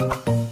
Ramon.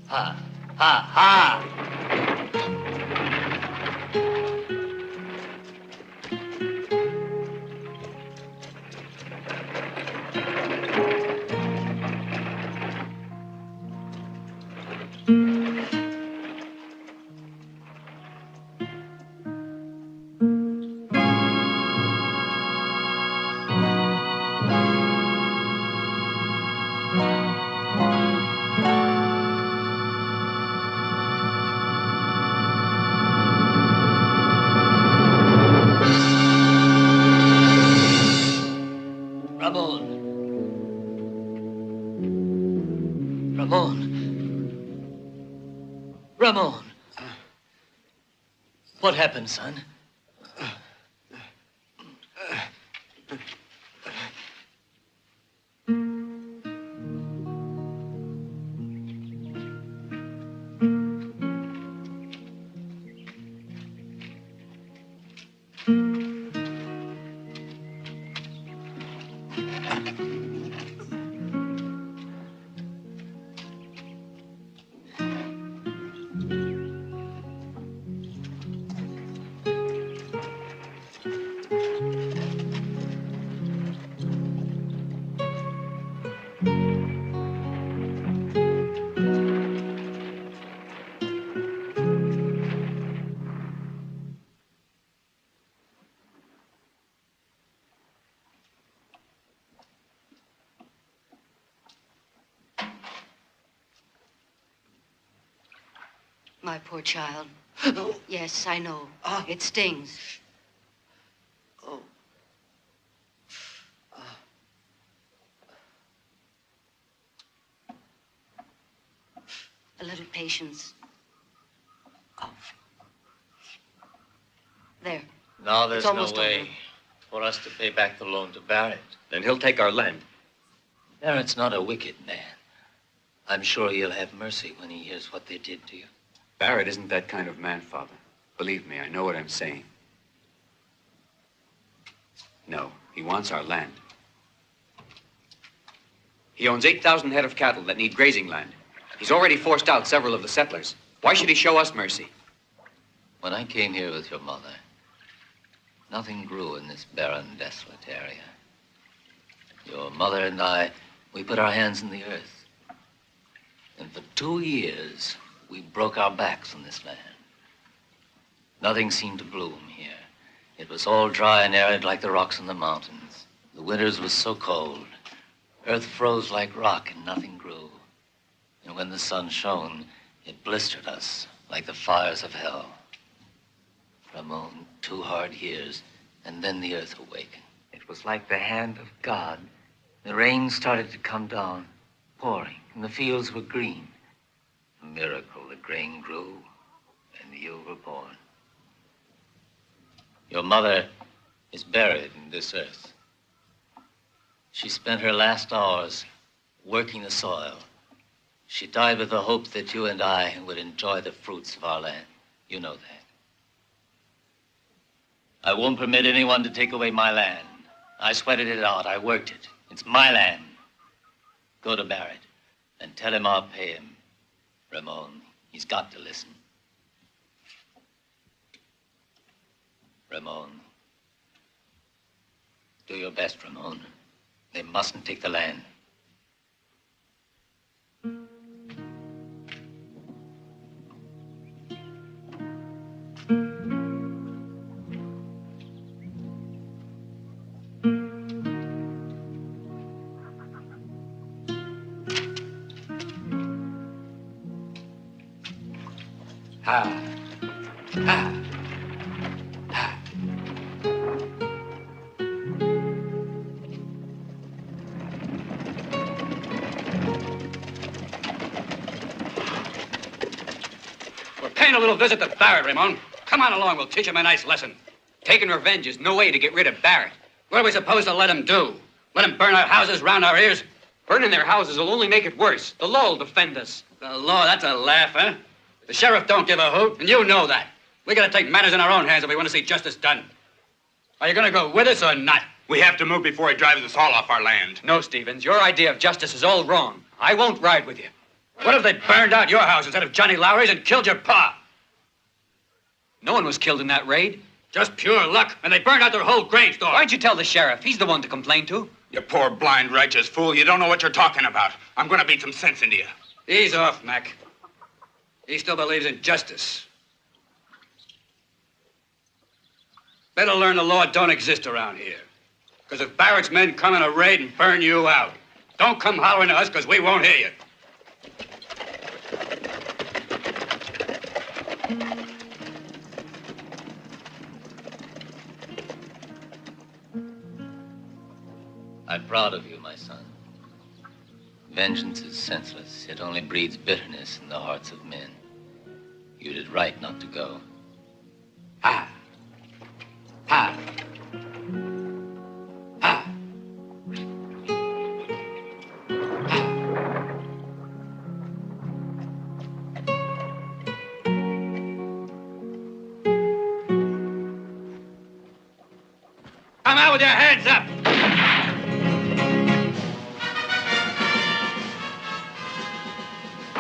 Ha, ha, ha! Ramon. What happened, son? My poor child. Yes, I know. It stings. Oh. A little patience. There. Now there's It's no almost way over. for us to pay back the loan to Barrett. Then he'll take our land. Barrett's not a wicked man. I'm sure he'll have mercy when he hears what they did to you. Barrett isn't that kind of man, Father. Believe me, I know what I'm saying. No, he wants our land. He owns 8,000 head of cattle that need grazing land. He's already forced out several of the settlers. Why should he show us mercy? When I came here with your mother, nothing grew in this barren, desolate area. Your mother and I, we put our hands in the earth. And for 2 years, we broke our backs on this land. Nothing seemed to bloom here. It was all dry and arid like the rocks in the mountains. The winters were so cold. Earth froze like rock and nothing grew. And when the sun shone, it blistered us like the fires of hell. Ramon, 2 hard years, and then the earth awakened. It was like the hand of God. The rain started to come down, pouring, and the fields were green. A miracle, the grain grew, and you were born. Your mother is buried in this earth. She spent her last hours working the soil. She died with the hope that you and I would enjoy the fruits of our land. You know that. I won't permit anyone to take away my land. I sweated it out. I worked it. It's my land. Go to Barrett and tell him I'll pay him. Ramon, he's got to listen. Ramon. Do your best, Ramon. They mustn't take the land. Ha. Ha. Ha. We're paying a little visit to Barrett, Ramon. Come on along, we'll teach him a nice lesson. Taking revenge is no way to get rid of Barrett. What are we supposed to let him do? Let him burn our houses round our ears? Burning their houses will only make it worse. The law will defend us. The law, that's a laugh, huh? The sheriff don't give a hoot, and you know that. We gotta take matters in our own hands if we want to see justice done. Are you gonna go with us or not? We have to move before he drives us all off our land. No, Stevens, your idea of justice is all wrong. I won't ride with you. What if they burned out your house instead of Johnny Lowry's and killed your pa? No one was killed in that raid. Just pure luck, and they burned out their whole grain store. Why'd you tell the sheriff? He's the one to complain to. You poor, blind, righteous fool. You don't know what you're talking about. I'm going to beat some sense into you. Ease off, Mac. He still believes in justice. Better learn the law don't exist around here. Because if Barrett's men come in a raid and burn you out, don't come hollering to us because we won't hear you. I'm proud of you, my son. Vengeance is senseless. It only breeds bitterness in the hearts of men. You did right not to go. Ha. Ha. Ha. Come out with your hands up!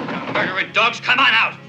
You murdering dogs, come on out!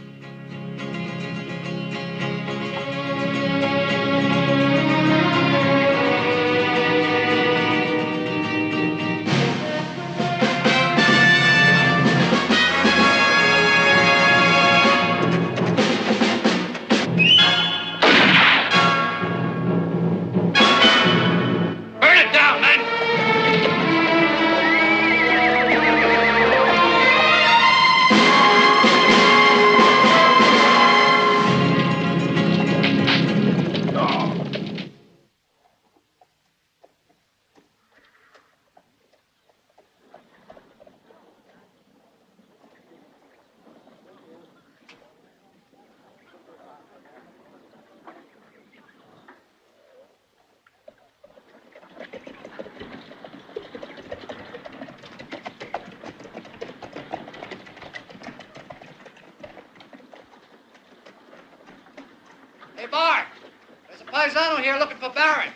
Hey, Bart, there's a paisano here looking for Barrett.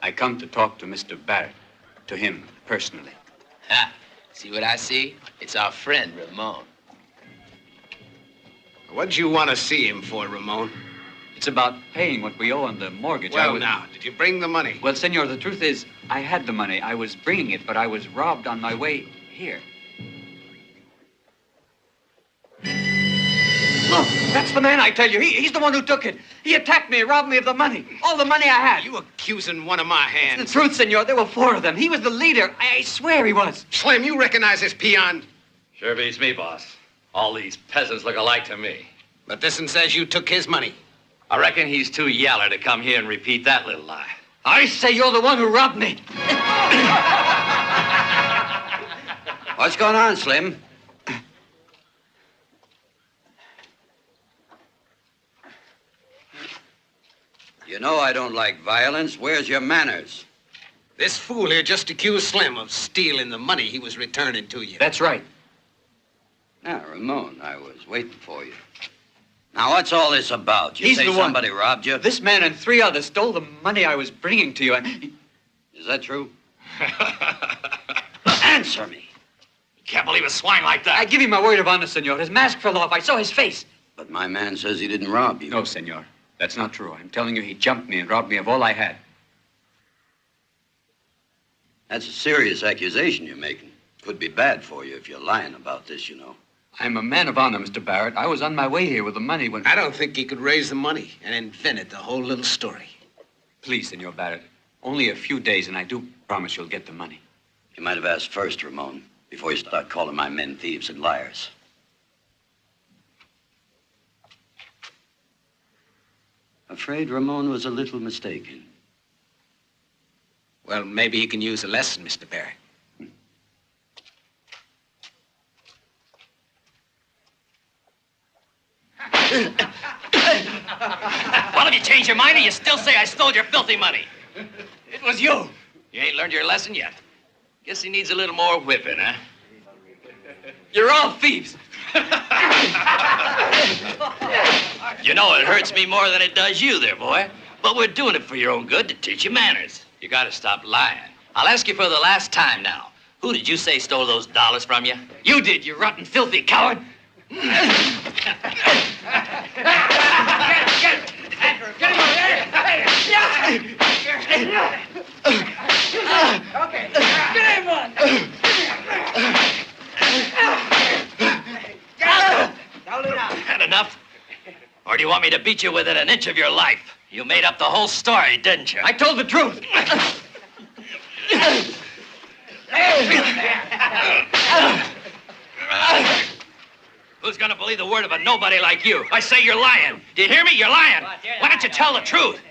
I come to talk to Mr. Barrett, to him personally. Ha! See what I see? It's our friend, Ramon. What'd you want to see him for, Ramon? It's about paying what we owe on the mortgage. Well, now, did you bring the money? Well, senor, the truth is, I had the money. I was bringing it, but I was robbed on my way here. Look, that's the man, I tell you. He's the one who took it. He attacked me, robbed me of the money. All the money I had. You accusing one of my hands? It's the truth, senor. There were 4 of them. He was the leader. I swear he was. Slim, you recognize this peon? Sure beats me, boss. All these peasants look alike to me. But this one says you took his money. I reckon he's too yaller to come here and repeat that little lie. I say you're the one who robbed me. What's going on, Slim? You know I don't like violence. Where's your manners? This fool here just accused Slim of stealing the money he was returning to you. That's right. Now, Ramon, I was waiting for you. Now, what's all this about? You He's say the one. somebody robbed you? This man and 3 others stole the money I was bringing to you, and... Is that true? Answer me. Can't believe a swine like that. I give you my word of honor, senor. His mask fell off. I saw his face. But my man says he didn't rob you. No, senor. That's not true. I'm telling you, he jumped me and robbed me of all I had. That's a serious accusation you're making. Could be bad for you if you're lying about this, you know. I'm a man of honor, Mr. Barrett. I was on my way here with the money when... I don't think he could raise the money and invented the whole little story. Please, Senor Barrett. Only a few days, and I do promise you'll get the money. You might have asked first, Ramon, before you start calling my men thieves and liars. Afraid Ramon was a little mistaken. Well, maybe he can use a lesson, Mr. Barrett. Well, if you change your mind, or you still say I stole your filthy money. It was you. You ain't learned your lesson yet. Guess he needs a little more whipping, huh? You're all thieves. You know, it hurts me more than it does you there, boy. But we're doing it for your own good, to teach you manners. You gotta stop lying. I'll ask you for the last time now. Who did you say stole those dollars from you? You did, you rotten, filthy coward. Get him over there! Okay, get him one! Had enough? Or do you want me to beat you within an inch of your life? You made up the whole story, didn't you? I told the truth. Who's gonna believe the word of a nobody like you? I say you're lying. Do you hear me? You're lying. Why don't you tell the truth?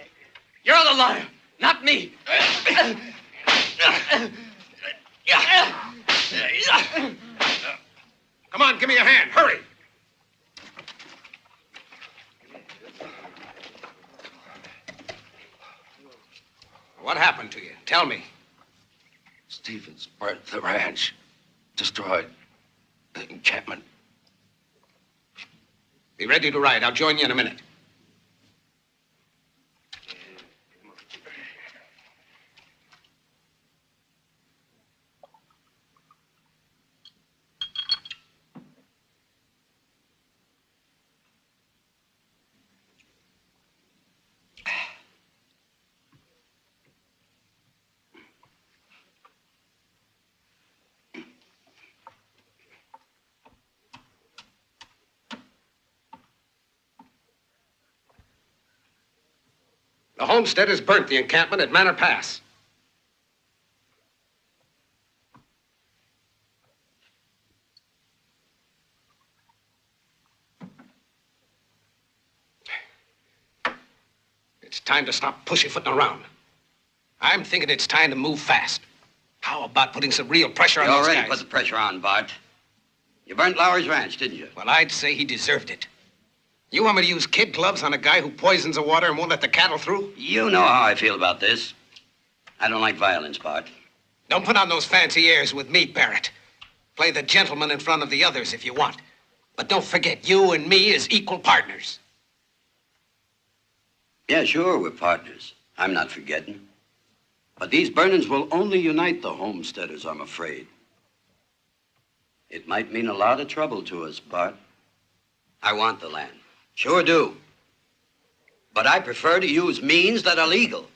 You're the liar, not me. Come on, give me a hand. Hurry. What happened to you? Tell me. Stevens burnt the ranch, destroyed the encampment. Be ready to ride. I'll join you in a minute. The homesteaders burnt the encampment at Manor Pass. It's time to stop pussyfooting around. I'm thinking it's time to move fast. How about putting some real pressure on You those already guys? put the pressure on, Bart. You burnt Lowry's ranch, didn't you? Well, I'd say he deserved it. You want me to use kid gloves on a guy who poisons the water and won't let the cattle through? You know how I feel about this. I don't like violence, Bart. Don't put on those fancy airs with me, Barrett. Play the gentleman in front of the others if you want. But don't forget, you and me is equal partners. Yeah, sure, we're partners. I'm not forgetting. But these burnings will only unite the homesteaders, I'm afraid. It might mean a lot of trouble to us, Bart. I want the land. Sure do. But I prefer to use means that are legal.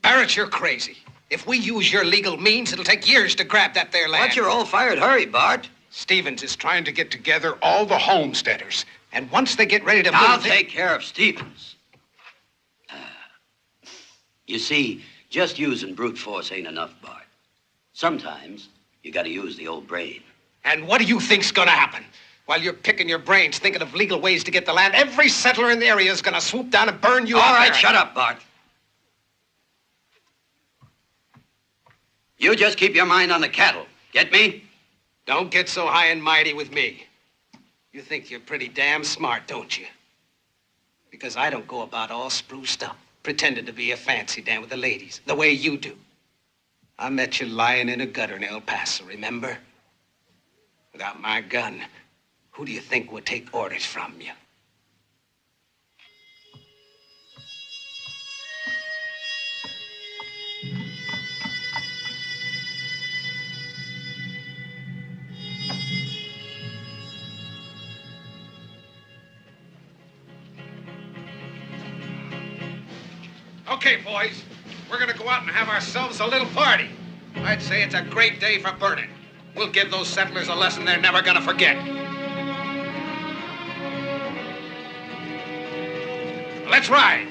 Barrett, you're crazy. If we use your legal means, it'll take years to grab that there land. What's your all-fired hurry, Bart? Stevens is trying to get together all the homesteaders. And once they get ready to I'll move... take care of Stevens. You see, just using brute force ain't enough, Bart. Sometimes you gotta use the old brain. And what do you think's gonna happen? While you're picking your brains, thinking of legal ways to get the land, every settler in the area is gonna swoop down and burn you All out. right, Barrett. shut up, Bart. You just keep your mind on the cattle. Get me? Don't get so high and mighty with me. You think you're pretty damn smart, don't you? Because I don't go about all spruced up, pretending to be a fancy dan with the ladies, the way you do. I met you lying in a gutter in El Paso, remember? Without my gun, who do you think would take orders from you? Okay, boys, we're gonna go out and have ourselves a little party. I'd say it's a great day for burning. We'll give those settlers a lesson they're never gonna forget. Let's ride.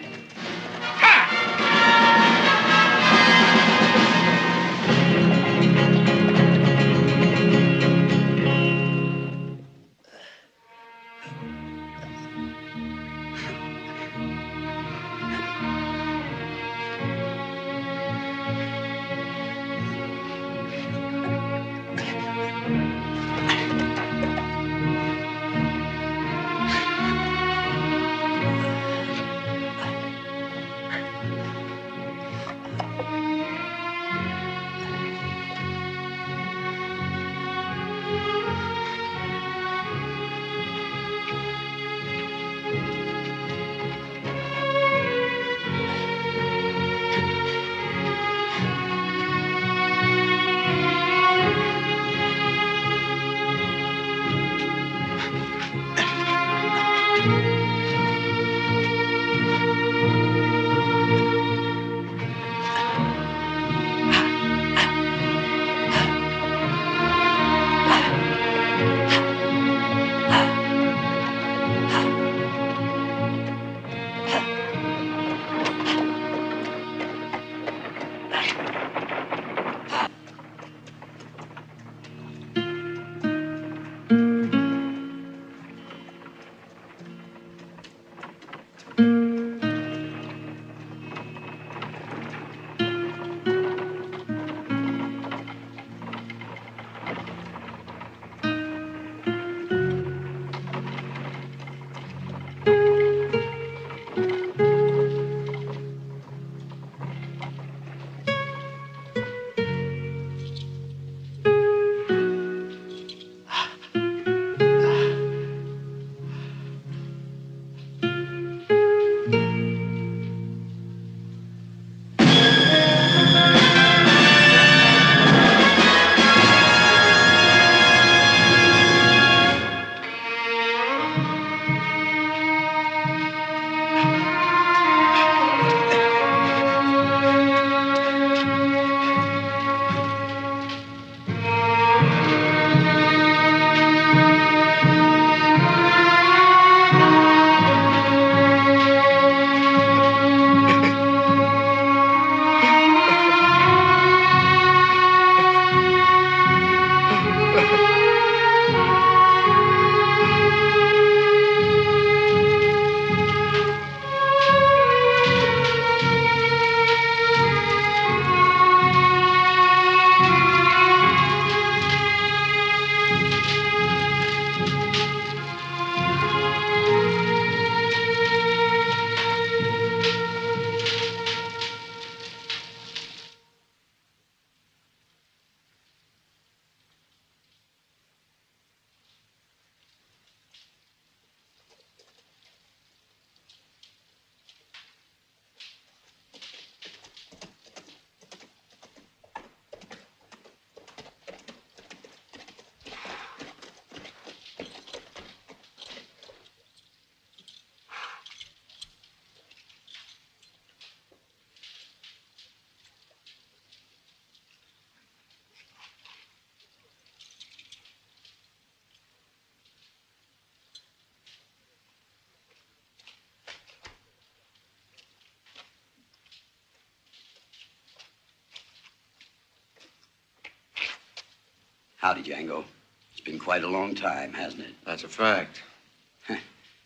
Howdy, Django. It's been quite a long time, hasn't it? That's a fact.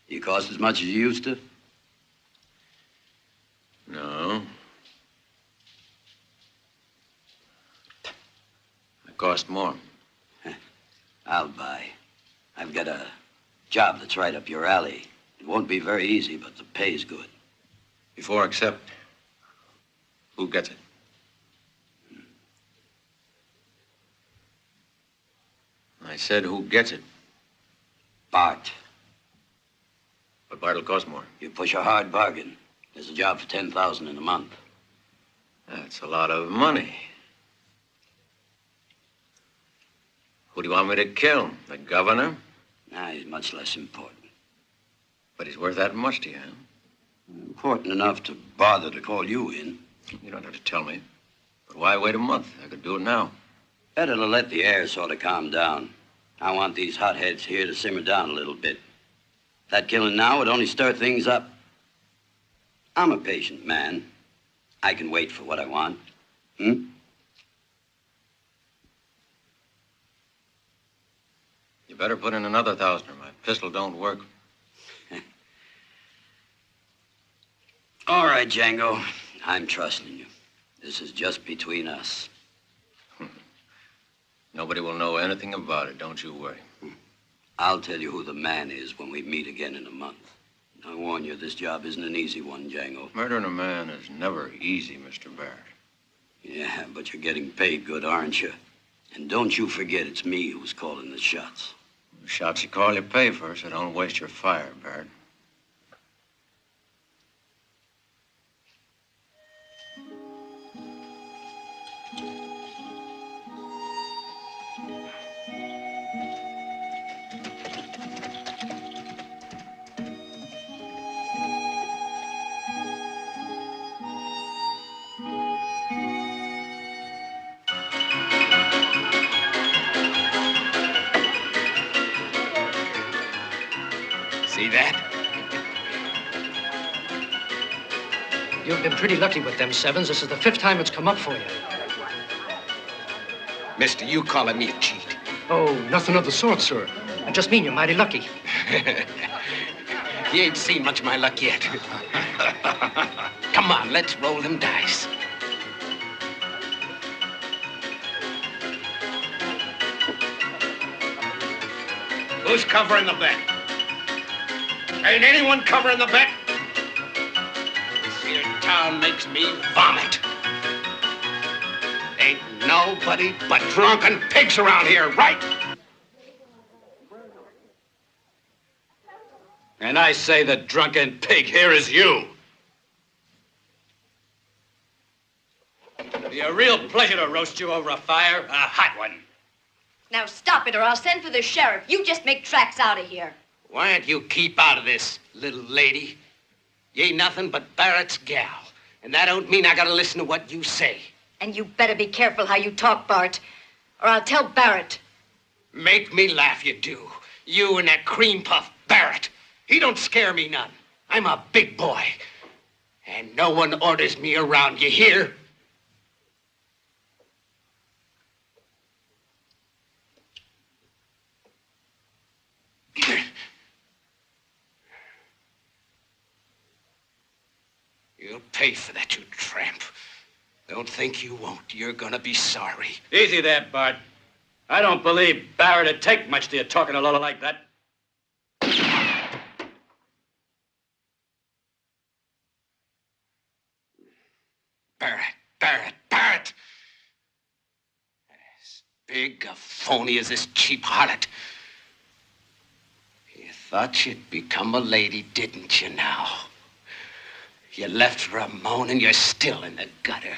You cost as much as you used to? No. I cost more. I'll buy. I've got a job that's right up your alley. It won't be very easy, but the pay's good. Before I accept, who gets it? I said, who gets it? Bart. But Bart'll cost more. You push a hard bargain. There's a job for $10,000 in a month. That's a lot of money. Who do you want me to kill? The governor? Nah, he's much less important. But he's worth that much to you, huh? Important enough to bother to call you in. You don't have to tell me. But why wait a month? I could do it now. Better to let the air sort of calm down. I want these hotheads here to simmer down a little bit. That killing now would only stir things up. I'm a patient man. I can wait for what I want. Hmm? You better put in another 1,000 or my pistol don't work. All right, Django. I'm trusting you. This is just between us. Nobody will know anything about it, don't you worry. I'll tell you who the man is when we meet again in a month. I warn you, this job isn't an easy one, Django. Murdering a man is never easy, Mr. Barrett. Yeah, but you're getting paid good, aren't you? And don't you forget it's me who's calling the shots. The shots you call, you pay for, so don't waste your fire, Barrett. See that? You've been pretty lucky with them sevens. This is the 5th time it's come up for you. Mister, you calling me a cheat? Oh, nothing of the sort, sir. I just mean you're mighty lucky. You ain't seen much of my luck yet. Come on, let's roll them dice. Who's covering the bet? Ain't anyone covering the bet? This here town makes me vomit. Ain't nobody but drunken pigs around here, right? And I say the drunken pig here is you. It'll be a real pleasure to roast you over a fire, a hot one. Now stop it or I'll send for the sheriff. You just make tracks out of here. Why don't you keep out of this, little lady? You ain't nothing but Barrett's gal. And that don't mean I gotta listen to what you say. And you better be careful how you talk, Bart, or I'll tell Barrett. Make me laugh, you do. You and that cream puff Barrett. He don't scare me none. I'm a big boy. And no one orders me around, you hear? You'll pay for that, you tramp. Don't think you won't. You're gonna be sorry. Easy there, Bart. I don't believe Barrett would take much to you talking a lot like that. Barrett. As big a phony as this cheap harlot. You thought you'd become a lady, didn't you now? You left Ramon and you're still in the gutter.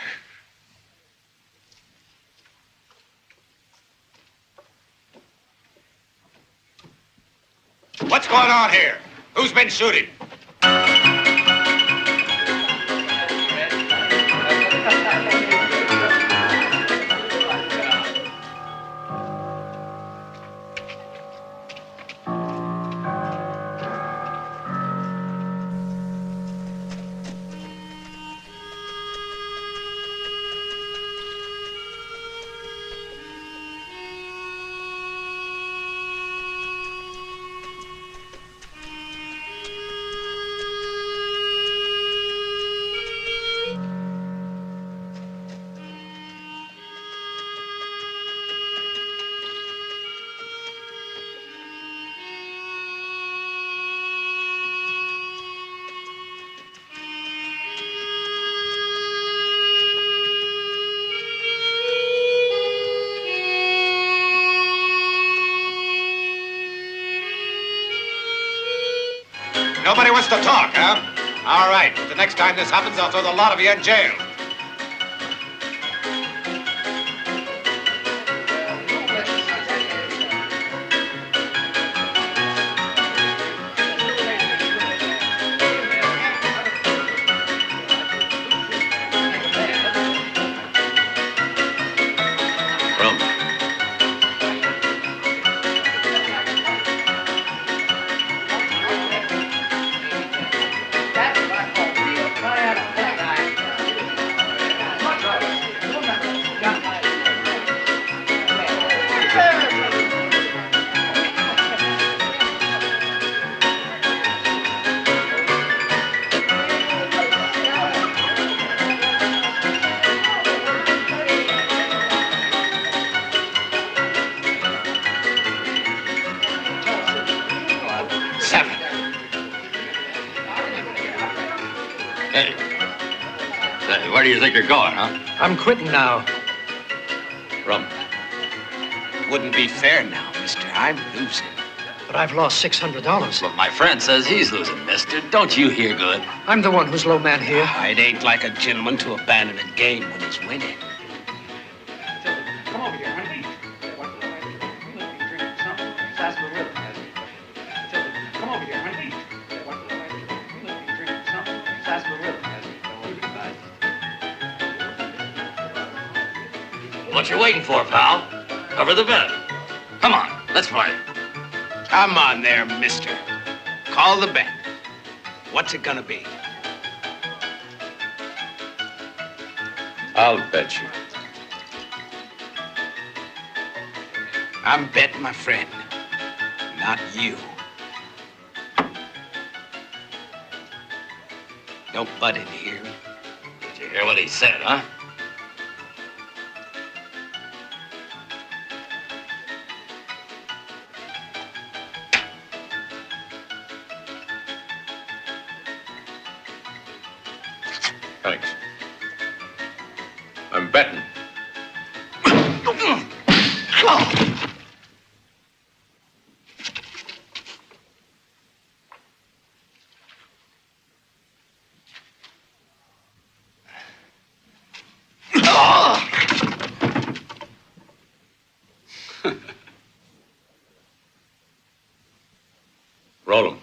What's going on here? Who's been shooting? Nobody wants to talk, huh? All right. The next time this happens, I'll throw the lot of you in jail. Where do you think you're going, huh? I'm quitting now. Rum. Wouldn't be fair now, mister. I'm losing. But I've lost $600. But my friend says he's losing, mister. Don't you hear good? I'm the one who's low man here. It ain't like a gentleman to abandon a game when he's winning. Come over here, honey. Come over here, honey. What you waiting for, pal? Cover the bet. Come on, let's play. Come on there, mister. Call the bet. What's it gonna be? I'll bet you. I'm betting my friend, not you. Don't butt in here. Did you hear what he said, huh? Thanks. I'm betting. Roll 'em.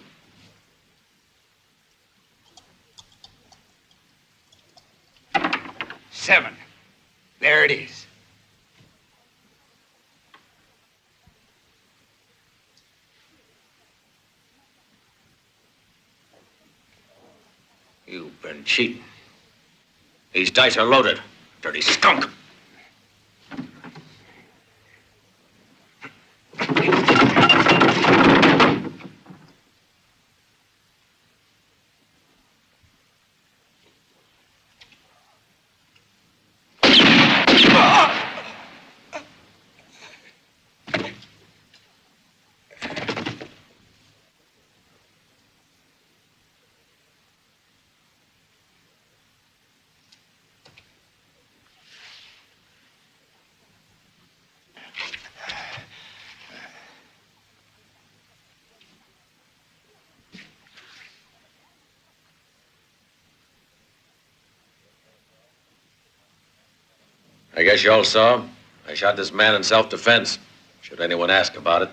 $7. There it is. You've been cheating. These dice are loaded. Dirty skunk. I guess you all saw. I shot this man in self-defense. Should anyone ask about it.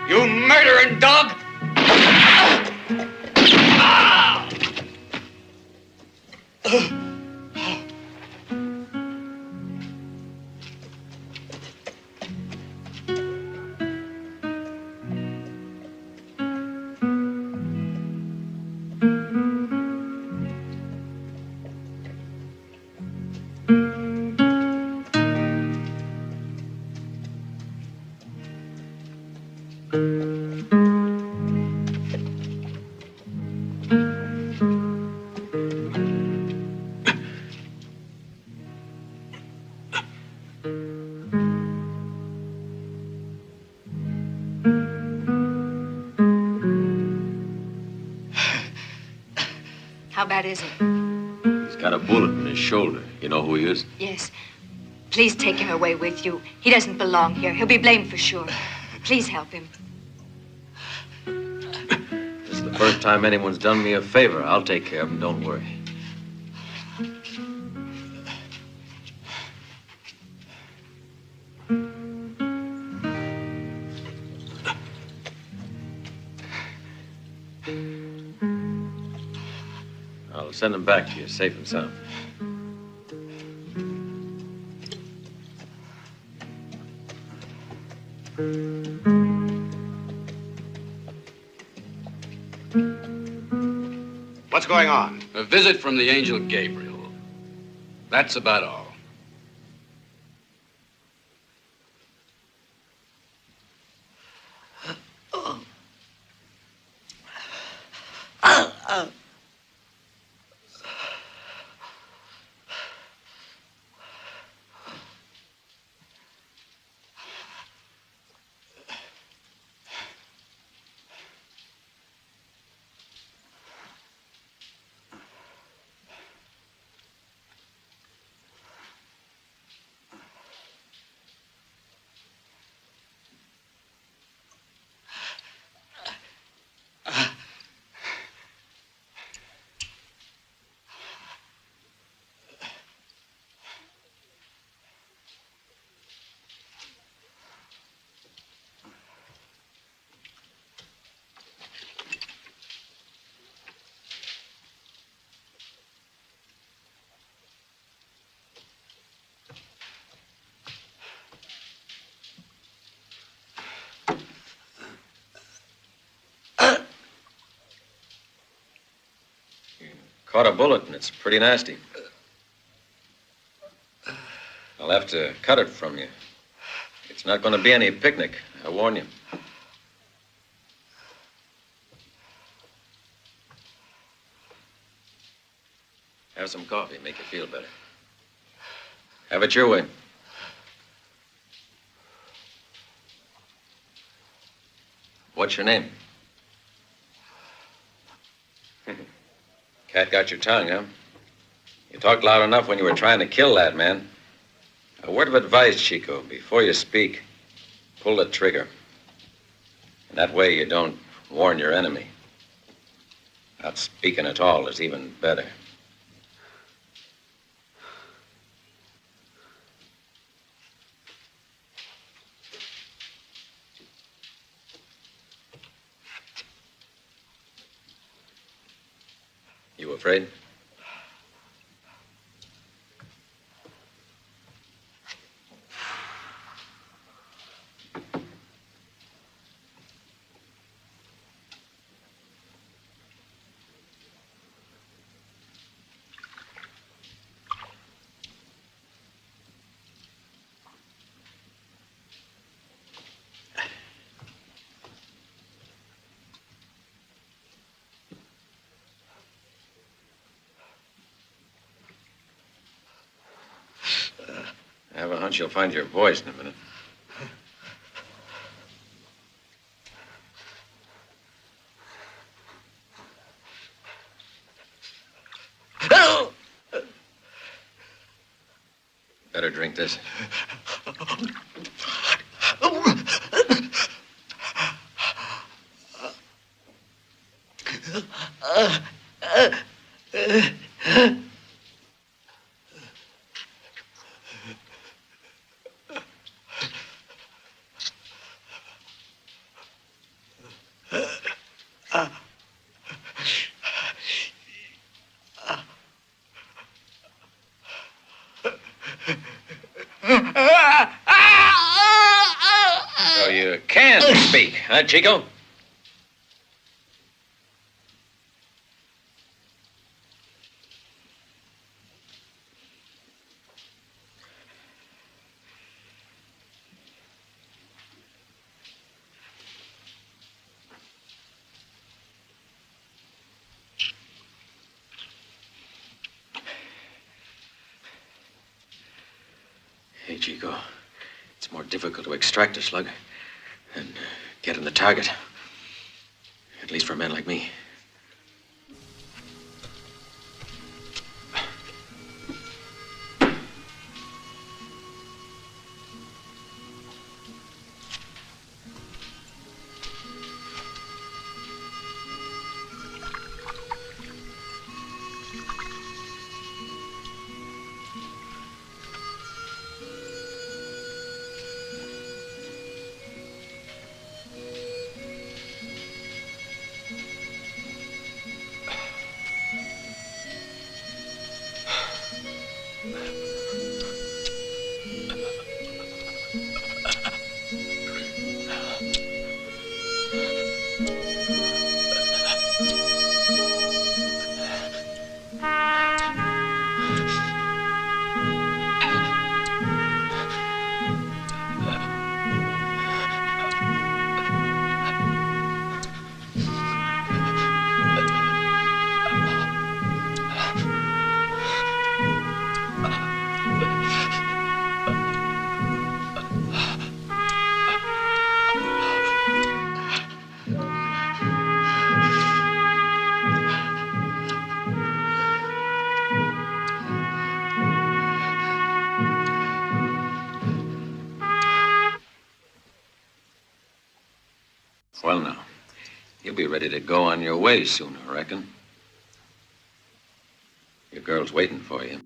You murdering dog! How bad is it? He's got a bullet in his shoulder. You know who he is? Yes. Please take him away with you. He doesn't belong here. He'll be blamed for sure. Please help him. This is the first time anyone's done me a favor. I'll take care of him, don't worry. I'll send him back to you, safe and sound. What's going on? A visit from the angel Gabriel. That's about all. Caught a bullet, and it's pretty nasty. I'll have to cut it from you. It's not going to be any picnic, I warn you. Have some coffee, make you feel better. Have it your way. What's your name? Cat got your tongue, huh? You talked loud enough when you were trying to kill that man. A word of advice, Chico. Before you speak, pull the trigger. And that way you don't warn your enemy. Not speaking at all is even better. You afraid? I have a hunch you'll find your voice in a minute. Better drink this. So you can speak, huh, Chico? Hey, Chico, it's more difficult to extract a slug than get in the target. At least for a man like me. ready to go on your way soon, I reckon. Your girl's waiting for you.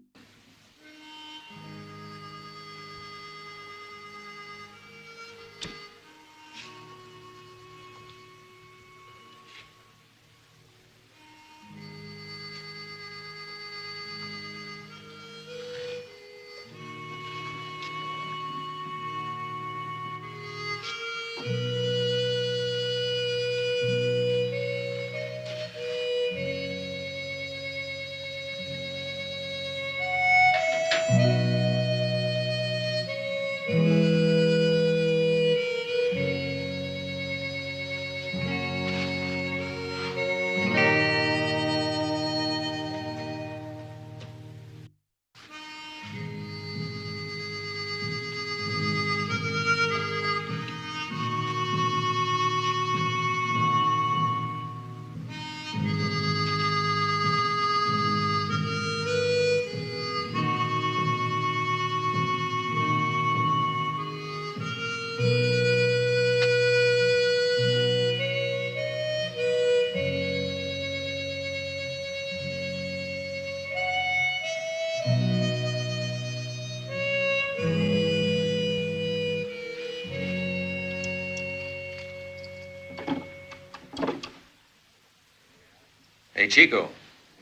Hey, Chico,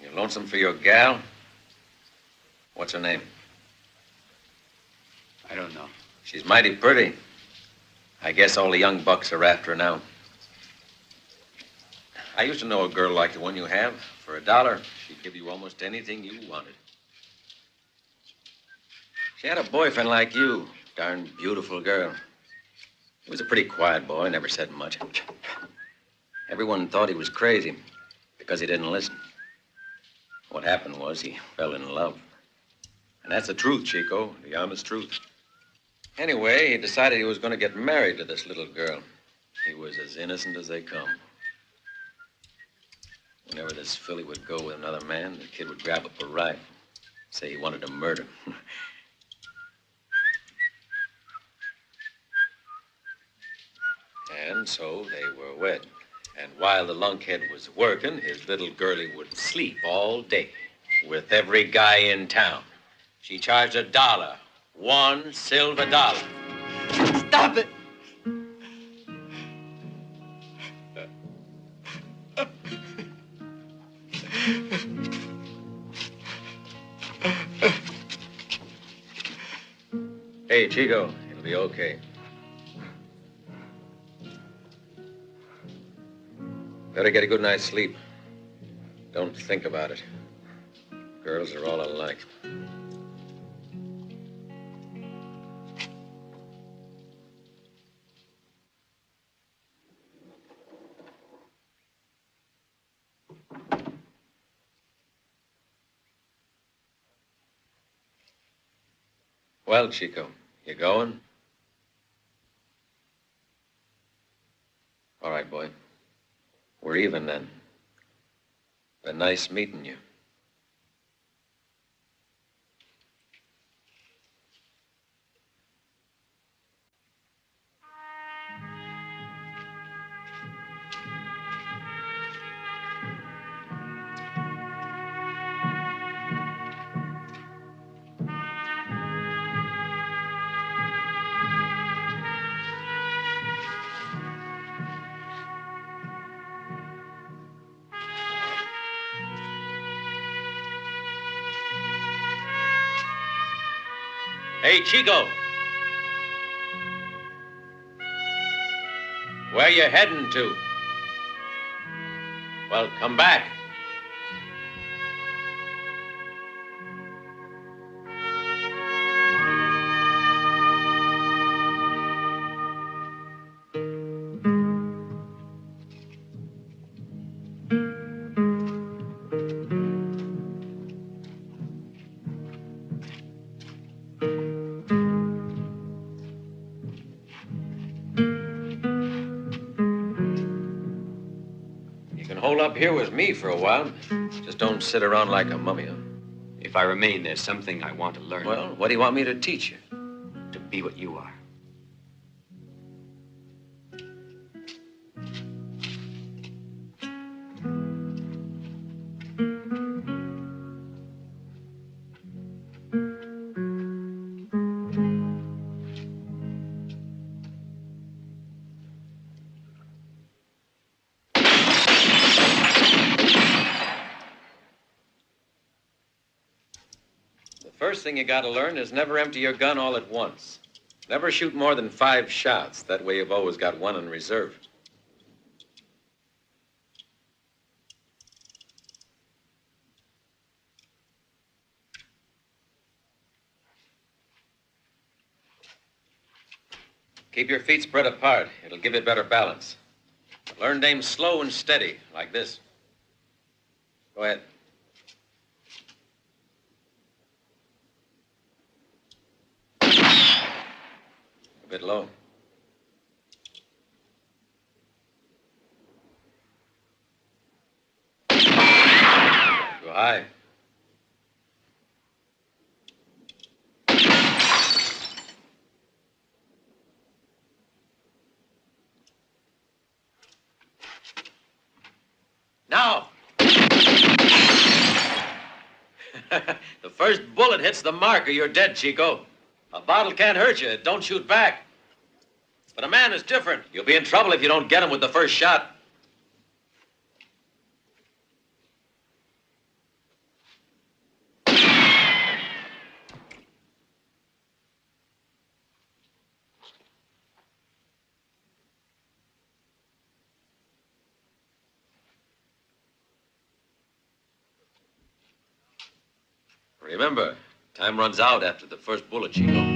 you lonesome for your gal? What's her name? I don't know. She's mighty pretty. I guess all the young bucks are after her now. I used to know a girl like the one you have. For $1, she'd give you almost anything you wanted. She had a boyfriend like you. Darn beautiful girl. He was a pretty quiet boy, never said much. Everyone thought he was crazy because he didn't listen. What happened was he fell in love. And that's the truth, Chico, the honest truth. Anyway, he decided he was going to get married to this little girl. He was as innocent as they come. Whenever this filly would go with another man, the kid would grab up a rifle, say he wanted to murder. And so they were wed. And while the lunkhead was working, his little girlie would sleep all day with every guy in town. She charged $1, $1 silver. Stop it! Hey, Chico, it'll be okay. Better get a good night's sleep. Don't think about it. Girls are all alike. Well, Chico, you going? All right, boy. We're even then. Been nice meeting you. Hey, Chico. Where you heading to? Well, come back. Hold up here with me for a while. Just don't sit around like a mummy, huh? If I remain, there's something I want to learn. Well, what do you want me to teach you? To be what you are. First thing you gotta learn is never empty your gun all at once. Never shoot more than 5 shots. That way you've always got one in reserve. Keep your feet spread apart. It'll give you better balance. Learn to aim slow and steady, like this. Go ahead. A bit low. Go high. Now! The first bullet hits the mark or you're dead, Chico. A bottle can't hurt you. Don't shoot back. But a man is different. You'll be in trouble if you don't get him with the first shot. Remember, time runs out after the first bullet, Chico.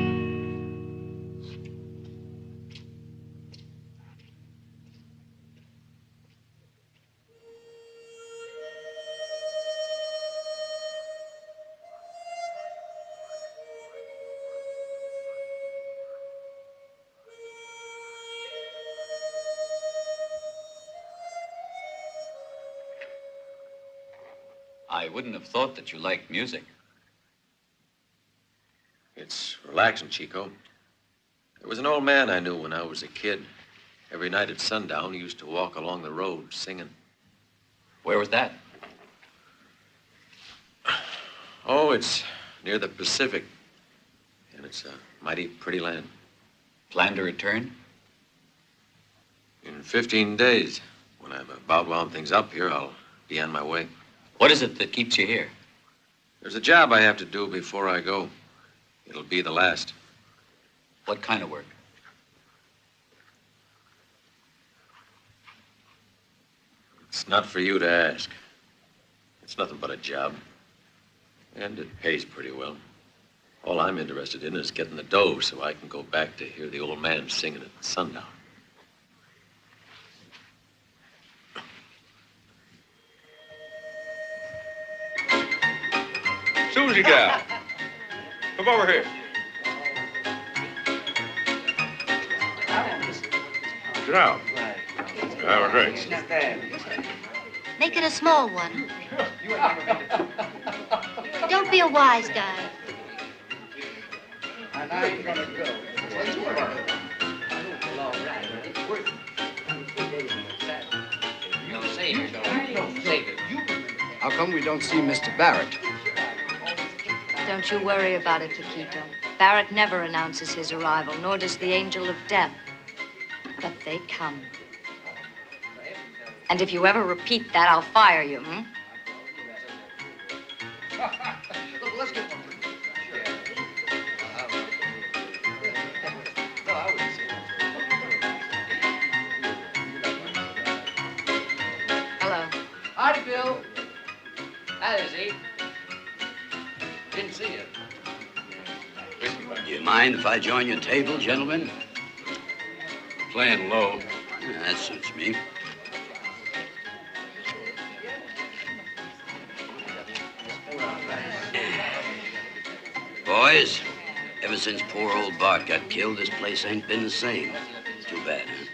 I wouldn't have thought that you liked music. It's relaxing, Chico. There was an old man I knew when I was a kid. Every night at sundown, he used to walk along the road singing. Where was that? Oh, it's near the Pacific. And it's a mighty pretty land. Plan to return? In 15 days. When I've about wound things up here, I'll be on my way. What is it that keeps you here? There's a job I have to do before I go. It'll be the last. What kind of work? It's not for you to ask. It's nothing but a job. And it pays pretty well. All I'm interested in is getting the dough so I can go back to hear the old man singing at sundown. Susie gal, come over here. Sit down. Have a drink. Make it a small one. Don't be a wise guy. How come we don't see Mr. Barrett? Don't you worry about it, Paquito. Barrett never announces his arrival, nor does the angel of death. But they come. And if you ever repeat that, I'll fire you, hmm? Look, let's get one. Hello. Howdy, Bill. That is he. Didn't see you. Do you mind if I join your table, gentlemen? Playing low. Yeah, that suits me. Boys, ever since poor old Bart got killed, this place ain't been the same. Too bad, huh?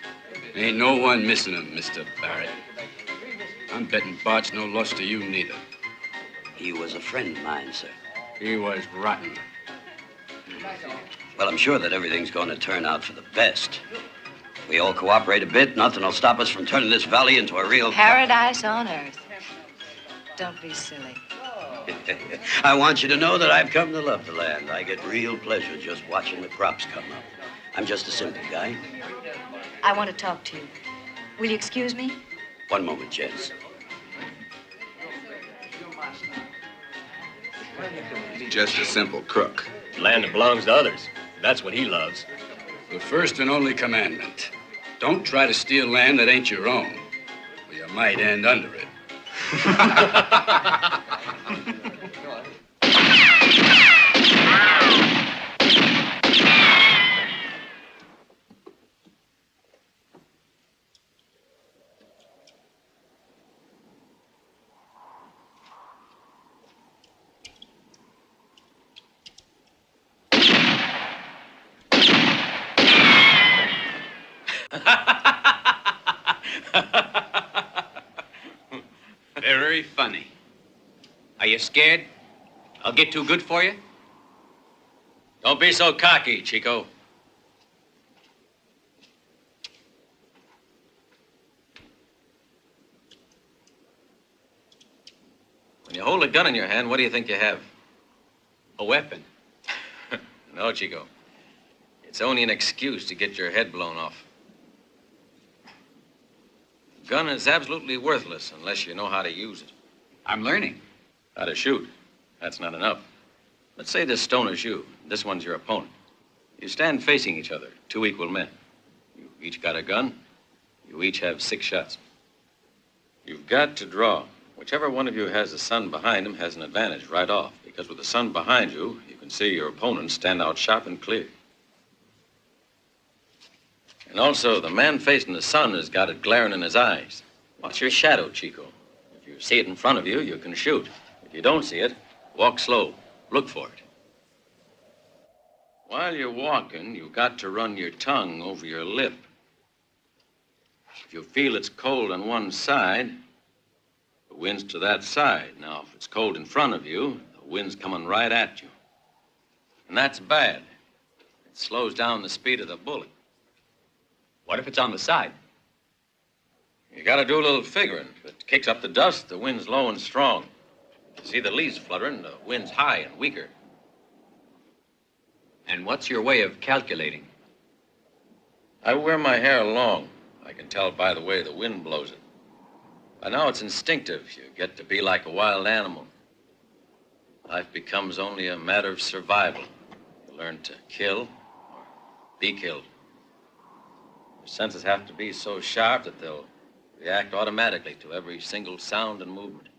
Ain't no one missing him, Mr. Barrett. I'm betting Bart's no loss to you neither. He was a friend of mine, sir. He was rotten. Well, I'm sure that everything's going to turn out for the best. If we all cooperate a bit, nothing will stop us from turning this valley into a real... Paradise on earth. Don't be silly. I want you to know that I've come to love the land. I get real pleasure just watching the crops come up. I'm just a simple guy. I want to talk to you. Will you excuse me? One moment, gents. Just a simple crook. Land that belongs to others. That's what he loves. The first and only commandment. Don't try to steal land that ain't your own, or you might end under it. Very funny. Are you scared? I'll get too good for you? Don't be so cocky, Chico. When you hold a gun in your hand, what do you think you have? A weapon. No, Chico. It's only an excuse to get your head blown off. A gun is absolutely worthless unless you know how to use it. I'm learning. How to shoot. That's not enough. Let's say this stone is you. This one's your opponent. You stand facing each other, two equal men. You each got a gun. You each have 6 shots. You've got to draw. Whichever one of you has the sun behind him has an advantage right off, because with the sun behind you, you can see your opponent stand out sharp and clear. And also, the man facing the sun has got it glaring in his eyes. Watch your shadow, Chico. If you see it in front of you, you can shoot. If you don't see it, walk slow. Look for it. While you're walking, you've got to run your tongue over your lip. If you feel it's cold on one side, the wind's to that side. Now, if it's cold in front of you, the wind's coming right at you. And that's bad. It slows down the speed of the bullet. What if it's on the side? You gotta do a little figuring. If it kicks up the dust, the wind's low and strong. You see the leaves fluttering, the wind's high and weaker. And what's your way of calculating? I wear my hair long. I can tell by the way the wind blows it. By now it's instinctive. You get to be like a wild animal. Life becomes only a matter of survival. You learn to kill or be killed. Your senses have to be so sharp that they'll react automatically to every single sound and movement.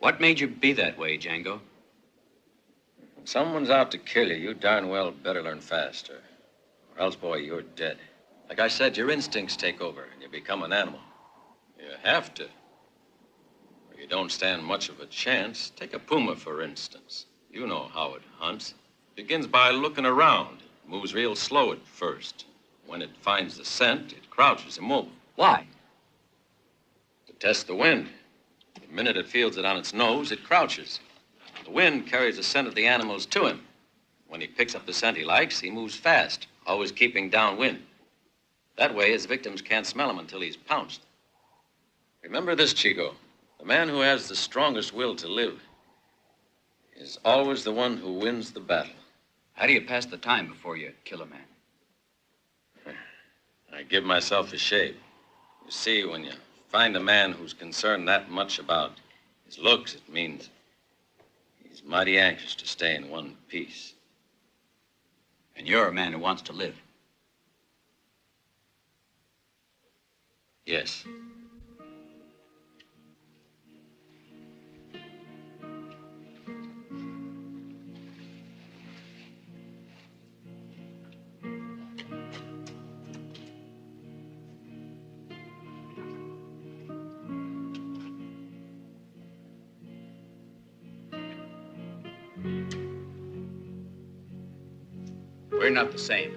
What made you be that way, Django? When someone's out to kill you, you darn well better learn faster. Or else, boy, you're dead. Like I said, your instincts take over and you become an animal. You have to. Or you don't stand much of a chance. Take a puma, for instance. You know how it hunts. It begins by looking around. It moves real slow at first. When it finds the scent, it crouches immobile. Why? To test the wind. The minute it feels it on its nose, it crouches. The wind carries the scent of the animals to him. When he picks up the scent he likes, he moves fast, always keeping downwind. That way, his victims can't smell him until he's pounced. Remember this, Chico. The man who has the strongest will to live is always the one who wins the battle. How do you pass the time before you kill a man? I give myself a shave. You see, when you find a man who's concerned that much about his looks, it means he's mighty anxious to stay in one piece. And you're a man who wants to live. Yes. We're not the same.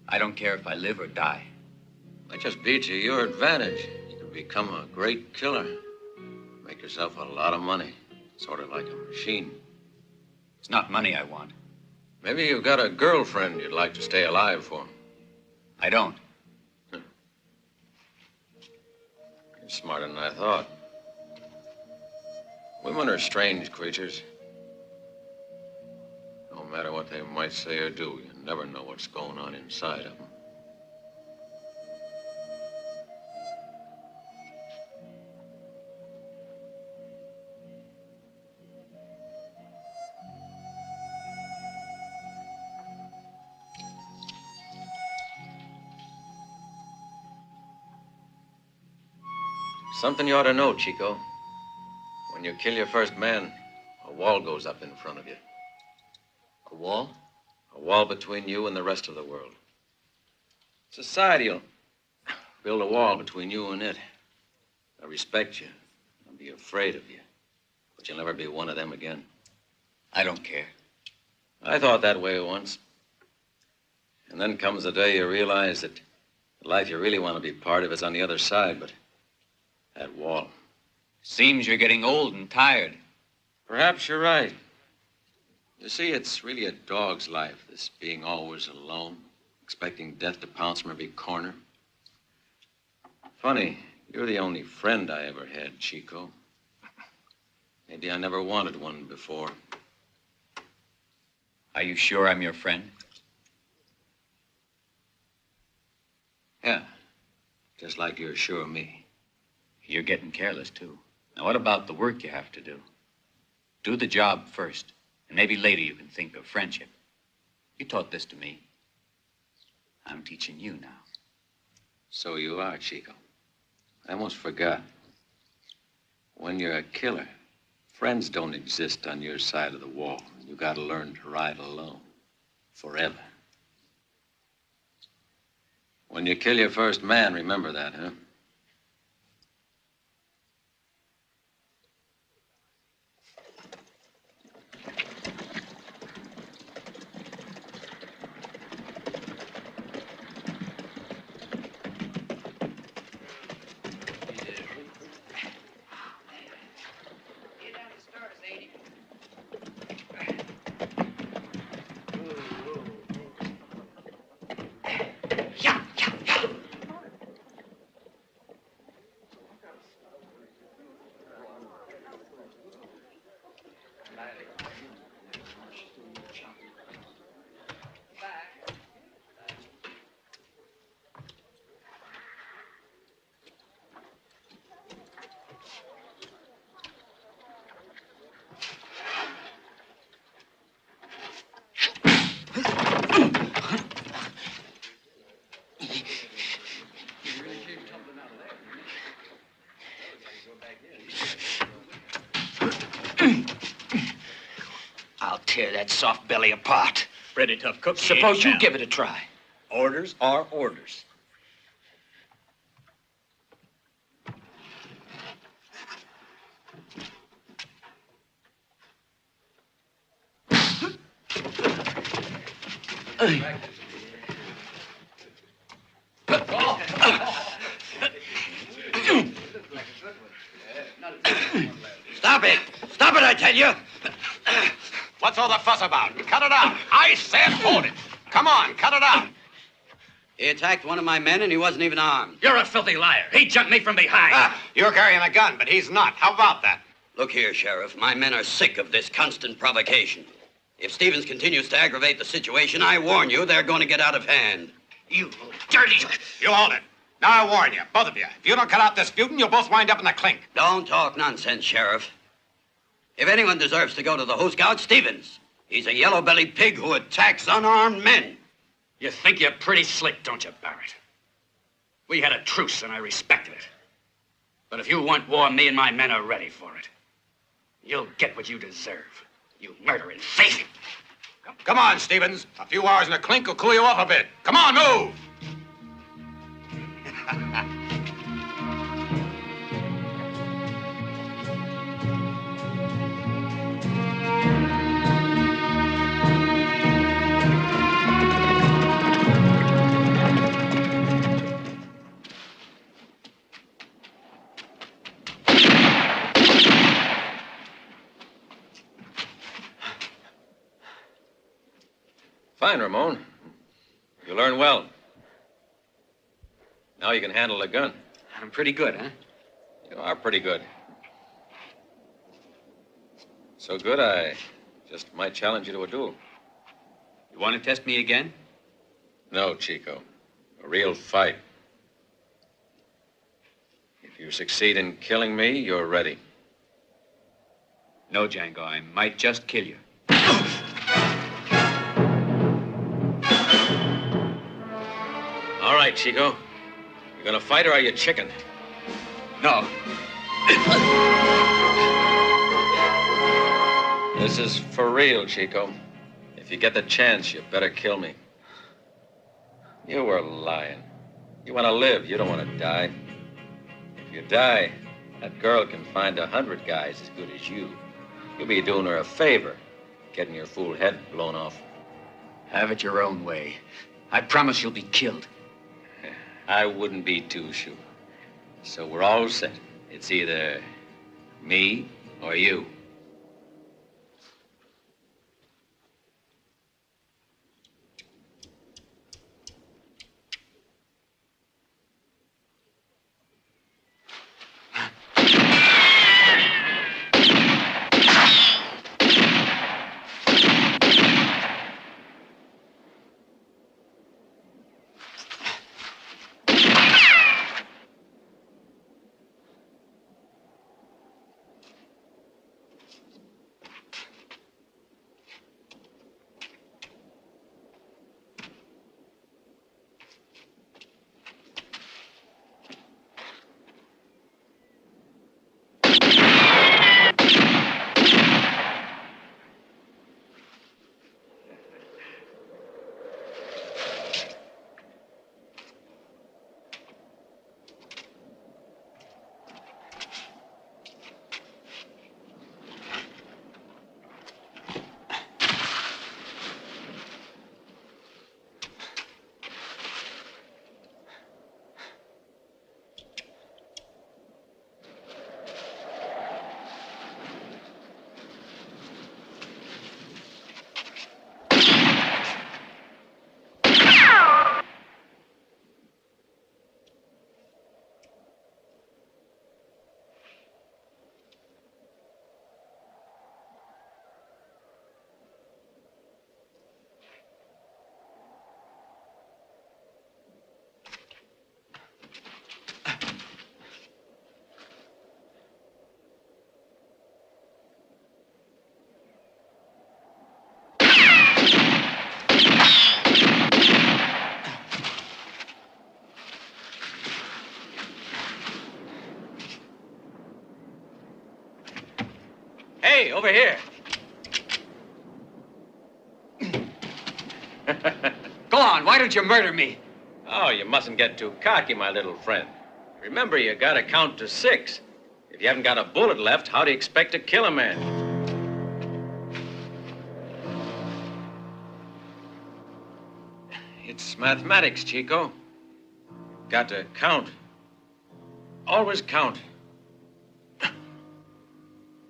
I don't care if I live or die. I just beat you your advantage. You can become a great killer. Make yourself a lot of money. Sort of like a machine. It's not money I want. Maybe you've got a girlfriend you'd like to stay alive for. I don't. You're smarter than I thought. Women are strange creatures. No matter what they might say or do, you never know what's going on inside of them. Something you ought to know, Chico. When you kill your first man, a wall goes up in front of you. A wall? A wall between you and the rest of the world. Society will build a wall between you and it. They'll respect you. They'll be afraid of you. But you'll never be one of them again. I don't care. I thought that way once. And then comes the day you realize that the life you really want to be part of is on the other side, but that wall. Seems you're getting old and tired. Perhaps you're right. You see, it's really a dog's life, this being always alone, expecting death to pounce from every corner. Funny, you're the only friend I ever had, Chico. Maybe I never wanted one before. Are you sure I'm your friend? Yeah, just like you're sure of me. You're getting careless, too. Now, what about the work you have to do? Do the job first, and maybe later you can think of friendship. You taught this to me. I'm teaching you now. So you are, Chico. I almost forgot. When you're a killer, friends don't exist on your side of the wall. You gotta learn to ride alone. Forever. When you kill your first man, remember that, huh? I'll tear that soft belly apart. Pretty tough cookie. Suppose you give it a try. Orders are orders. Stop it! Stop it, I tell you! What's all the fuss about? Cut it out. I said hold it. Come on, cut it out. He attacked one of my men and he wasn't even armed. You're a filthy liar. He jumped me from behind. You're carrying a gun, but he's not. How about that? Look here, Sheriff. My men are sick of this constant provocation. If Stevens continues to aggravate the situation, I warn you, they're going to get out of hand. You dirty... You hold it. Now I warn you, both of you. If you don't cut out this feuding, you'll both wind up in the clink. Don't talk nonsense, Sheriff. If anyone deserves to go to the Who Scout, Stevens. He's a yellow-bellied pig who attacks unarmed men. You think you're pretty slick, don't you, Barrett? We had a truce, and I respected it. But if you want war, me and my men are ready for it. You'll get what you deserve, you murdering thief. Come on, Stevens. A few hours in the clink will cool you off a bit. Come on, move! Fine, Ramon. You learn well. Now you can handle a gun. I'm pretty good, huh? You are pretty good. So good, I just might challenge you to a duel. You want to test me again? No, Chico. A real fight. If you succeed in killing me, you're ready. No, Django, I might just kill you. All right, Chico. You gonna fight or are you chicken? No. This is for real, Chico. If you get the chance, you better kill me. You were lying. You want to live. You don't want to die. If you die, that girl can find 100 guys as good as you. You'll be doing her a favor, getting your fool head blown off. Have it your own way. I promise you'll be killed. I wouldn't be too sure. So we're all set. It's either me or you. Hey, over here. Go on, why don't you murder me? Oh, you mustn't get too cocky, my little friend. Remember, you gotta count to 6. If you haven't got a bullet left, how do you expect to kill a man? It's mathematics, Chico. Got to count. Always count.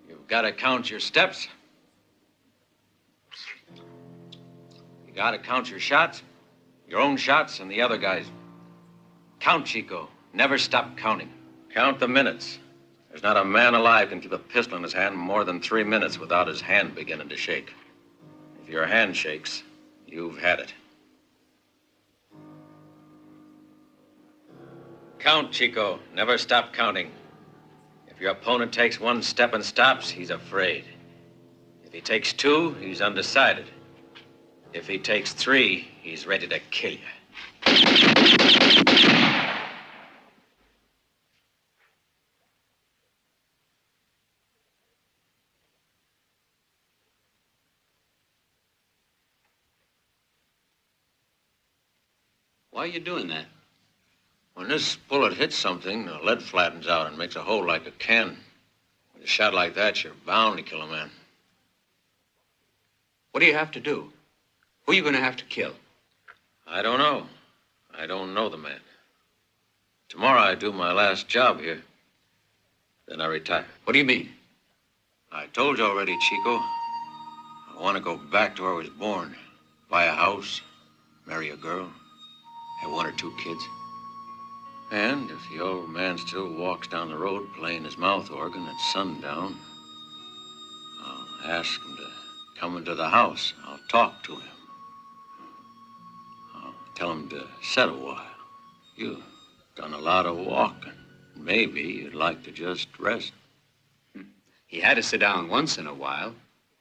You've got to count your steps. You got to count your shots, your own shots and the other guys. Count, Chico. Never stop counting. Count the minutes. There's not a man alive can keep a pistol in his hand more than 3 minutes without his hand beginning to shake. If your hand shakes, you've had it. Count, Chico. Never stop counting. If your opponent takes 1 step and stops, he's afraid. If he takes 2, he's undecided. If he takes 3, he's ready to kill you. Why are you doing that? When this bullet hits something, the lead flattens out and makes a hole like a can. With a shot like that, you're bound to kill a man. What do you have to do? Who are you going to have to kill? I don't know. I don't know the man. Tomorrow I do my last job here. Then I retire. What do you mean? I told you already, Chico. I want to go back to where I was born. Buy a house, marry a girl, have 1 or 2 kids. And if the old man still walks down the road playing his mouth organ at sundown, I'll ask him to come into the house. I'll talk to him. I'll tell him to sit a while. You've done a lot of walking. Maybe you'd like to just rest. He had to sit down once in a while.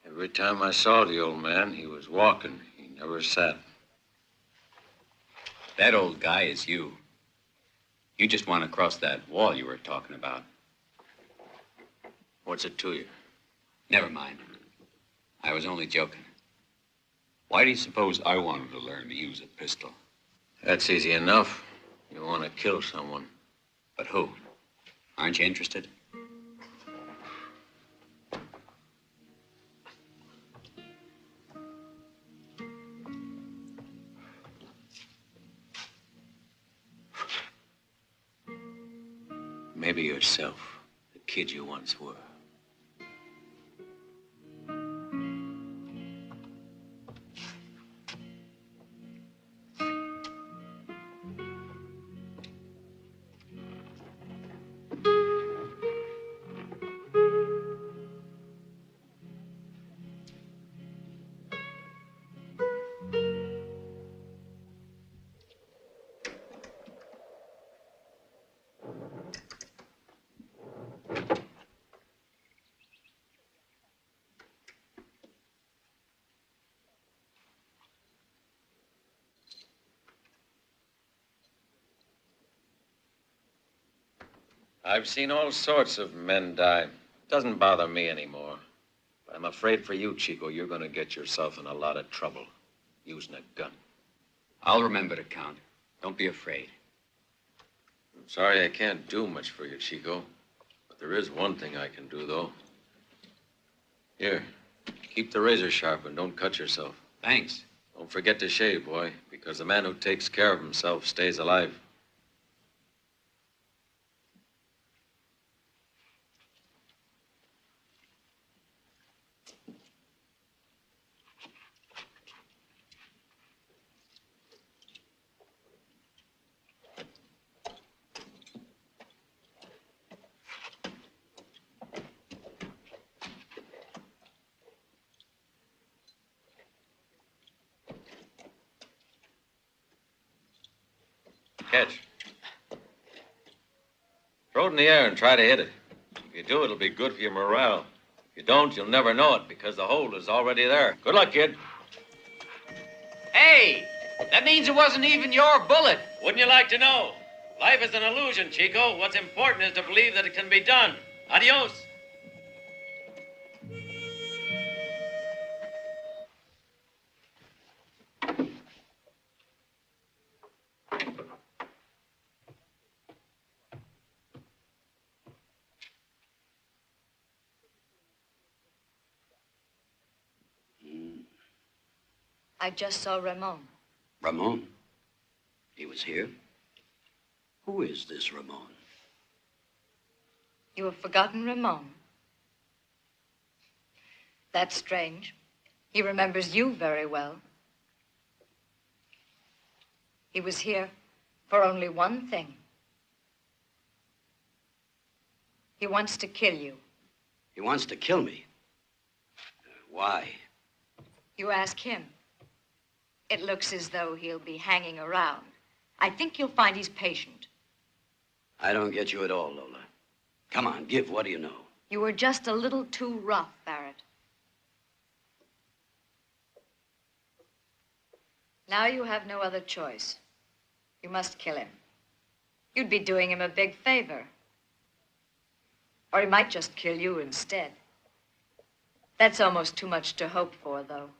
Every time I saw the old man, he was walking. He never sat. That old guy is you. You just want to cross that wall you were talking about. What's it to you? Never mind. I was only joking. Why do you suppose I wanted to learn to use a pistol? That's easy enough. You want to kill someone. But who? Aren't you interested? Maybe yourself, the kid you once were. I've seen all sorts of men die. Doesn't bother me anymore. But I'm afraid for you, Chico, you're going to get yourself in a lot of trouble using a gun. I'll remember to count. Don't be afraid. I'm sorry I can't do much for you, Chico. But there is one thing I can do, though. Here, keep the razor sharp and don't cut yourself. Thanks. Don't forget to shave, boy, because the man who takes care of himself stays alive. Catch. Throw it in the air and try to hit it. If you do, it'll be good for your morale. If you don't, you'll never know it because the hole is already there. Good luck, kid. Hey, that means it wasn't even your bullet. Wouldn't you like to know? Life is an illusion, Chico. What's important is to believe that it can be done. Adios. I just saw Ramon. Ramon? He was here? Who is this Ramon? You have forgotten Ramon. That's strange. He remembers you very well. He was here for only one thing. He wants to kill you. He wants to kill me. Why? You ask him. It looks as though he'll be hanging around. I think you'll find he's patient. I don't get you at all, Lola. Come on, give. What do you know? You were just a little too rough, Barrett. Now you have no other choice. You must kill him. You'd be doing him a big favor. Or he might just kill you instead. That's almost too much to hope for, though.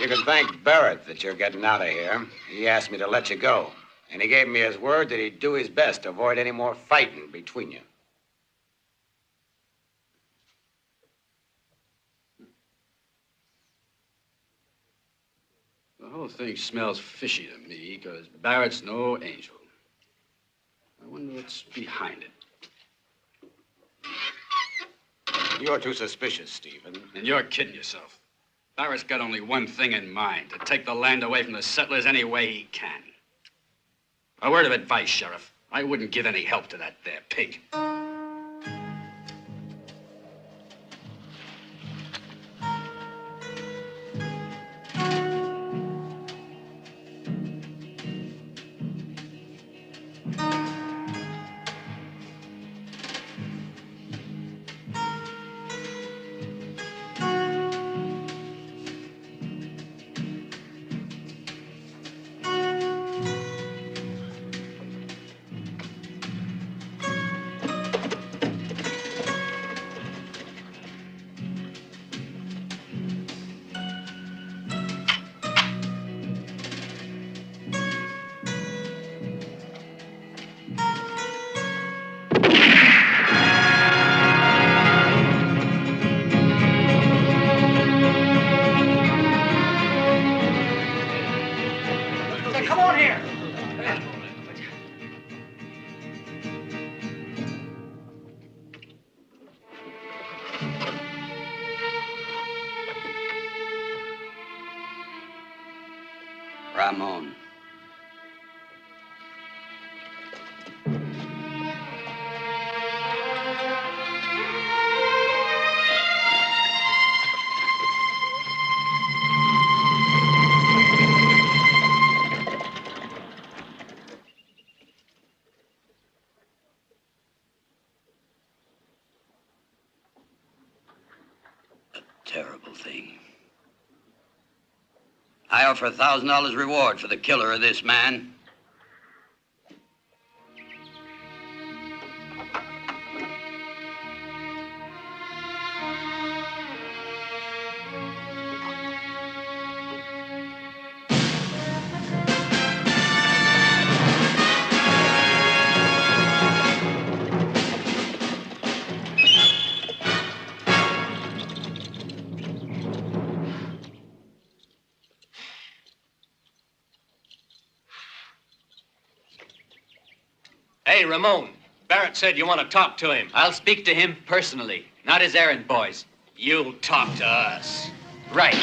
you can thank Barrett that you're getting out of here. He asked me to let you go. And he gave me his word that he'd do his best to avoid any more fighting between you. The whole thing smells fishy to me, because Barrett's no angel. I wonder what's behind it. You're too suspicious, Stephen. And you're kidding yourself. Barrett's got only one thing in mind, to take the land away from the settlers any way he can. A word of advice, Sheriff. I wouldn't give any help to that there pig. Ramon. A terrible thing. I offer $1,000 reward for the killer of this man. Hey, Ramon. Barrett said you want to talk to him. I'll speak to him personally, not his errand boys. You'll talk to us. Right.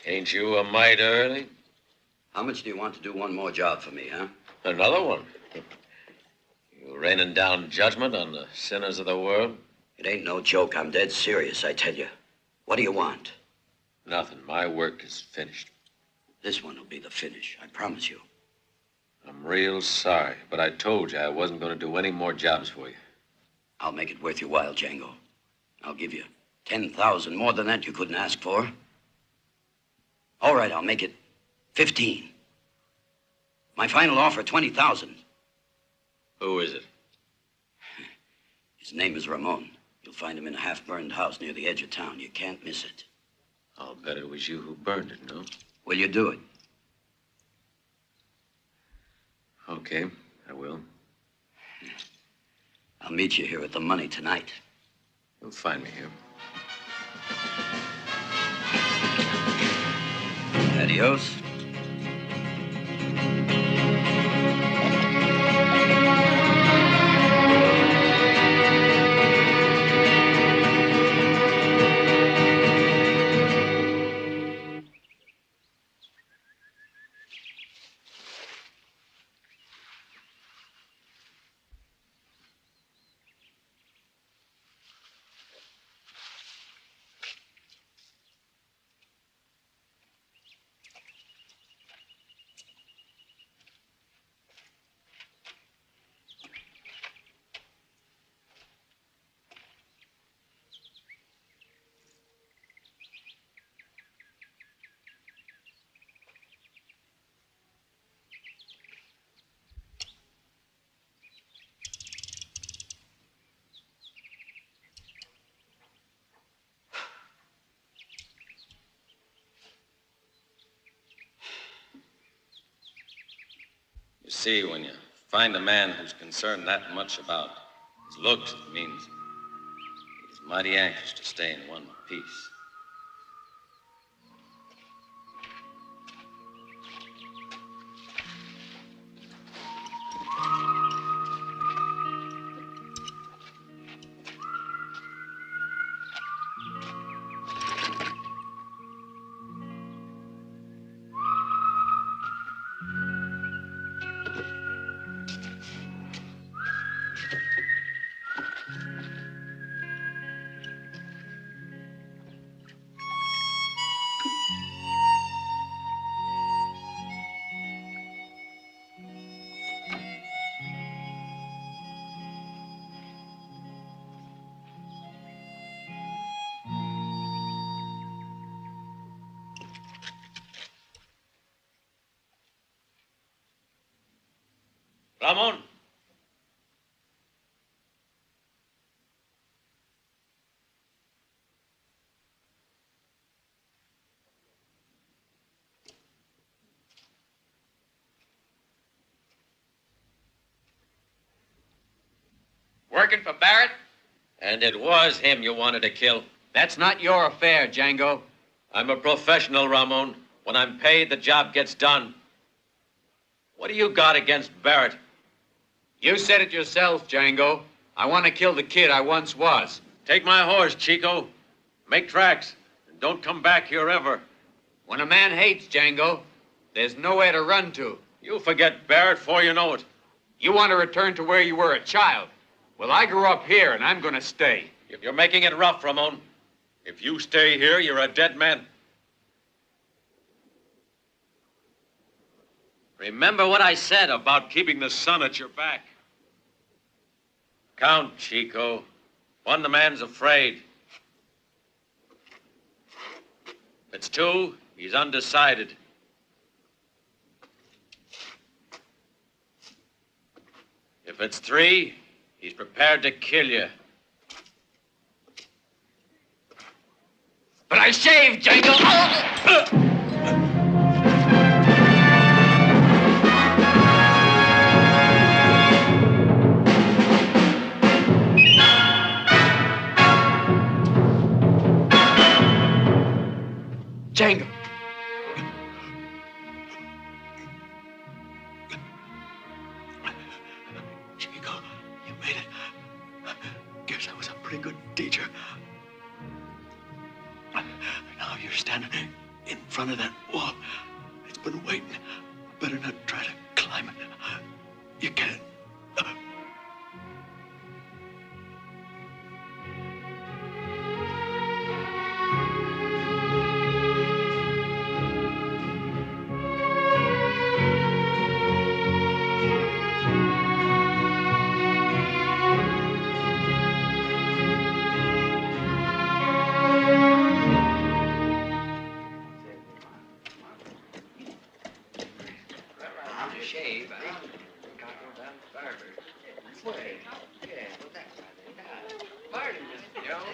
Ain't you a mite early? How much do you want to do one more job for me, huh? Another one? You raining down judgment on the sinners of the world? It ain't no joke. I'm dead serious, I tell you. What do you want? Nothing. My work is finished. This one will be the finish, I promise you. I'm real sorry, but I told you I wasn't going to do any more jobs for you. I'll make it worth your while, Django. I'll give you 10,000. More than that you couldn't ask for. All right, I'll make it 15. My final offer, 20,000. Who is it? His name is Ramon. You'll find him in a half-burned house near the edge of town. You can't miss it. I'll bet it was you who burned it, no? Will you do it? Okay, I will. I'll meet you here with the money tonight. You'll find me here. Adios. You see, when you find a man who's concerned that much about his looks, it means he's mighty anxious to stay in one piece. Ramon. Working for Barrett? And it was him you wanted to kill. That's not your affair, Django. I'm a professional, Ramon. When I'm paid, the job gets done. What do you got against Barrett? You said it yourself, Django. I want to kill the kid I once was. Take my horse, Chico. Make tracks. And don't come back here ever. When a man hates, Django, there's nowhere to run to. You'll forget Barrett before you know it. You want to return to where you were a child. Well, I grew up here, and I'm going to stay. You're making it rough, Ramon. If you stay here, you're a dead man. Remember what I said about keeping the sun at your back. Count, Chico. One, the man's afraid. If it's two, he's undecided. If it's three, he's prepared to kill you. But I shaved, Django! Django. Chico, you made it. Guess I was a pretty good teacher. Now you're standing in front of that wall. It's been waiting. Better not try to climb it. You can't.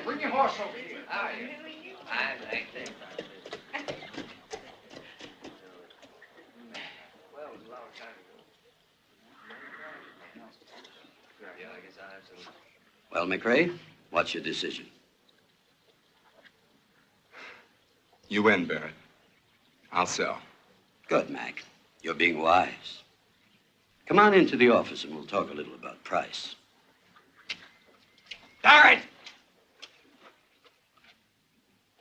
Bring your horse over here. How are you? Fine, thank you. Well, it was a long time ago. Yeah, I guess I have some. Well, McRae, what's your decision? You win, Barrett. I'll sell. Good, Mac. You're being wise. Come on into the office and we'll talk a little about price. Barrett!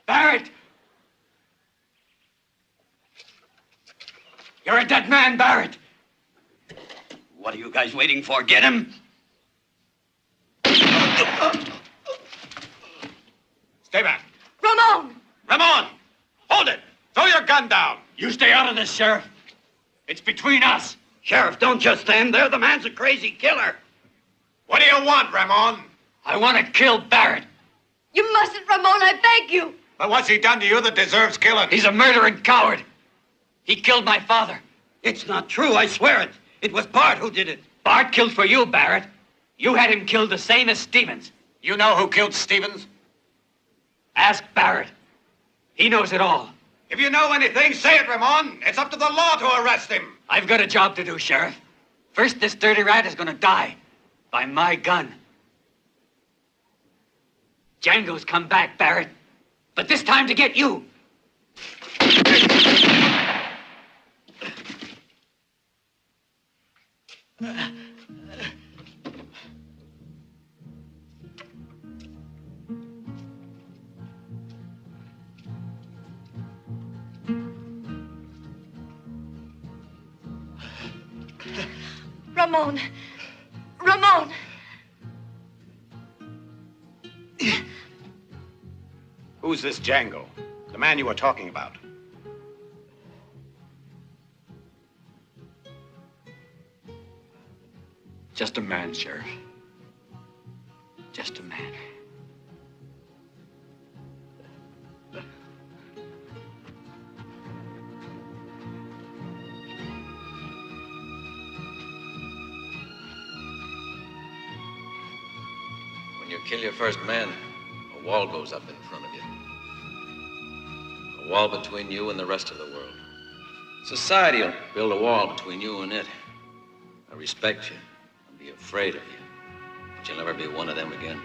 Barrett! You're a dead man, Barrett! What are you guys waiting for? Get him! Stay back. Ramon! Ramon! Hold it! Throw your gun down! You stay out of this, Sheriff. It's between us. Sheriff, don't just stand there. The man's a crazy killer. What do you want, Ramon? I want to kill Barrett. You mustn't, Ramon, I beg you. But what's he done to you that deserves killing? He's a murdering coward. He killed my father. It's not true, I swear it. It was Bart who did it. Bart killed for you, Barrett. You had him killed the same as Stevens. You know who killed Stevens? Ask Barrett. He knows it all. If you know anything, say it, Ramon. It's up to the law to arrest him. I've got a job to do, Sheriff. First, this dirty rat is going to die by my gun. Django's come back, Barrett. But this time to get you. Ramon. Ramon. Who's this Django? The man you were talking about? Just a man, Sheriff. Just a man. When you kill your first man, a wall goes up in front of you. A wall between you and the rest of the world. Society will build a wall between you and it. I respect you. I'll be afraid of you. But you'll never be one of them again.